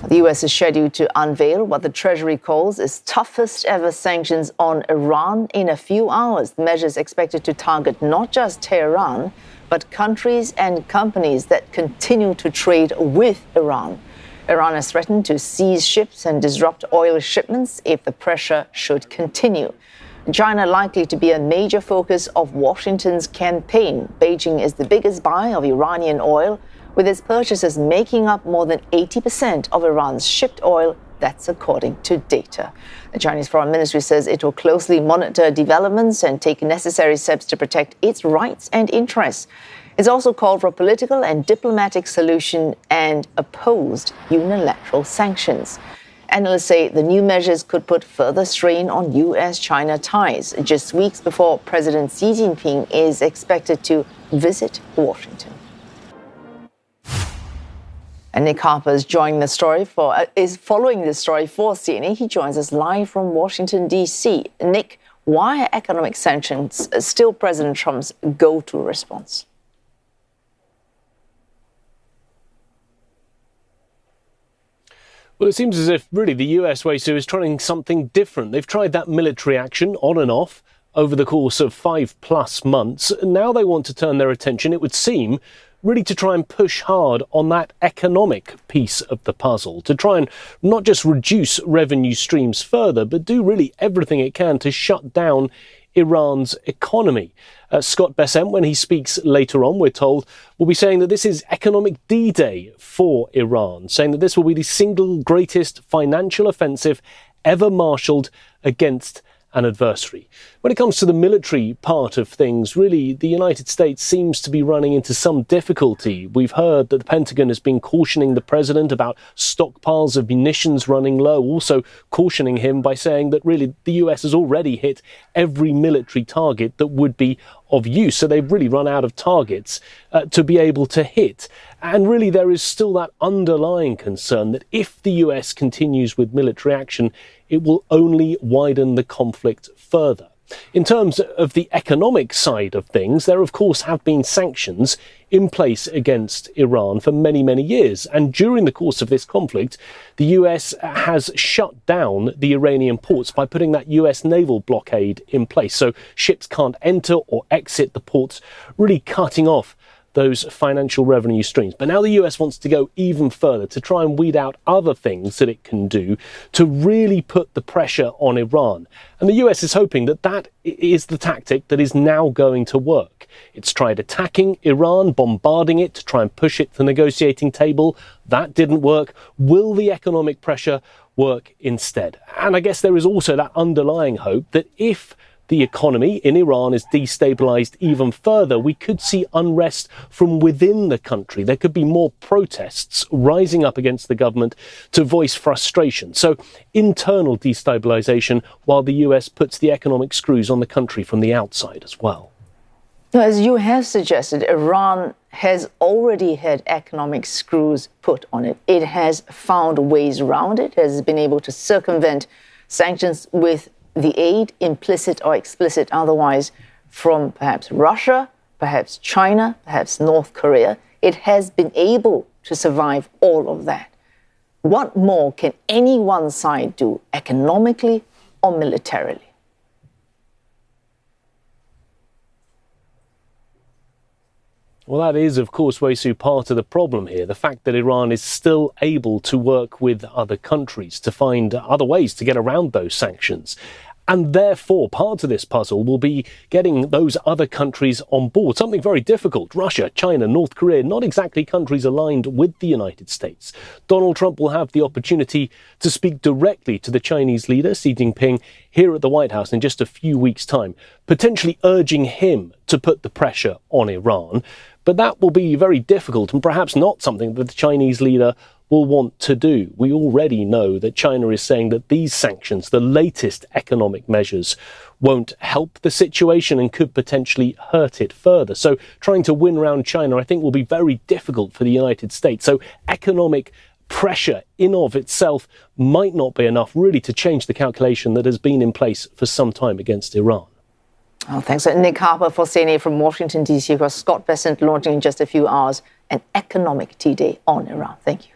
The US is scheduled to unveil what the Treasury calls its toughest ever sanctions on Iran in a few hours. The measure is expected to target not just Tehran, but countries and companies that continue to trade with Iran. Iran has threatened to seize ships and disrupt oil shipments if the pressure should continue. China likely to be a major focus of Washington's campaign. Beijing is the biggest buyer of Iranian oil, with its purchases making up more than 80% of Iran's shipped oil. That's according to data. The Chinese Foreign Ministry says it will closely monitor developments and take necessary steps to protect its rights and interests. It's also called for a political and diplomatic solution and opposed unilateral sanctions. Analysts say the new measures could put further strain on US-China ties, just weeks before President Xi Jinping is expected to visit Washington. And Nick Harper is following this story for CNN. He joins us live from Washington, D.C. Nick, why are economic sanctions still President Trump's go-to response? Well, it seems as if really the US, Wesu, is trying something different. They've tried that military action on and off over the course of 5+ months. Now they want to turn their attention, it would seem, really to try and push hard on that economic piece of the puzzle, to try and not just reduce revenue streams further, but do really everything it can to shut down Iran's economy. Scott Bessent, when he speaks later on, we're told, will be saying that this is economic D-Day for Iran, saying that this will be the single greatest financial offensive ever marshalled against an adversary. When it comes to the military part of things, really, the United States seems to be running into some difficulty. We've heard that the Pentagon has been cautioning the president about stockpiles of munitions running low, also cautioning him by saying that really the US has already hit every military target that would be of use. So they've really run out of targets to be able to hit. And really, there is still that underlying concern that if the US continues with military action, it will only widen the conflict further. In terms of the economic side of things, there of course have been sanctions in place against Iran for many, many years. And during the course of this conflict, the US has shut down the Iranian ports by putting that US naval blockade in place. So ships can't enter or exit the ports, really cutting off those financial revenue streams. But now the US wants to go even further to try and weed out other things that it can do to really put the pressure on Iran. And the US is hoping that that is the tactic that is now going to work. It's tried attacking Iran, bombarding it to try and push it to the negotiating table. That didn't work. Will the economic pressure work instead? And I guess there is also that underlying hope that if the economy in Iran is destabilized even further, we could see unrest from within the country. There could be more protests rising up against the government to voice frustration. So internal destabilization while the US puts the economic screws on the country from the outside as well. As you have suggested, Iran has already had economic screws put on it. It has found ways around it, has been able to circumvent sanctions with the aid, implicit or explicit otherwise, from perhaps Russia, perhaps China, perhaps North Korea. It has been able to survive all of that. What more can any one side do, economically or militarily? Well, that is, of course, Wesu, part of the problem here. The fact that Iran is still able to work with other countries to find other ways to get around those sanctions. And therefore, part of this puzzle will be getting those other countries on board. Something very difficult. Russia, China, North Korea, not exactly countries aligned with the United States. Donald Trump will have the opportunity to speak directly to the Chinese leader, Xi Jinping, here at the White House in just a few weeks' time, potentially urging him to put the pressure on Iran. But that will be very difficult and perhaps not something that the Chinese leader will want to do. We already know that China is saying that these sanctions, the latest economic measures, won't help the situation and could potentially hurt it further. So trying to win around China, I think, will be very difficult for the United States. So economic pressure in of itself might not be enough really to change the calculation that has been in place for some time against Iran. Oh, thanks. Nick Harper for CNN from Washington, D.C. Scott Bessent launching in just a few hours an economic D-Day on Iran. Thank you.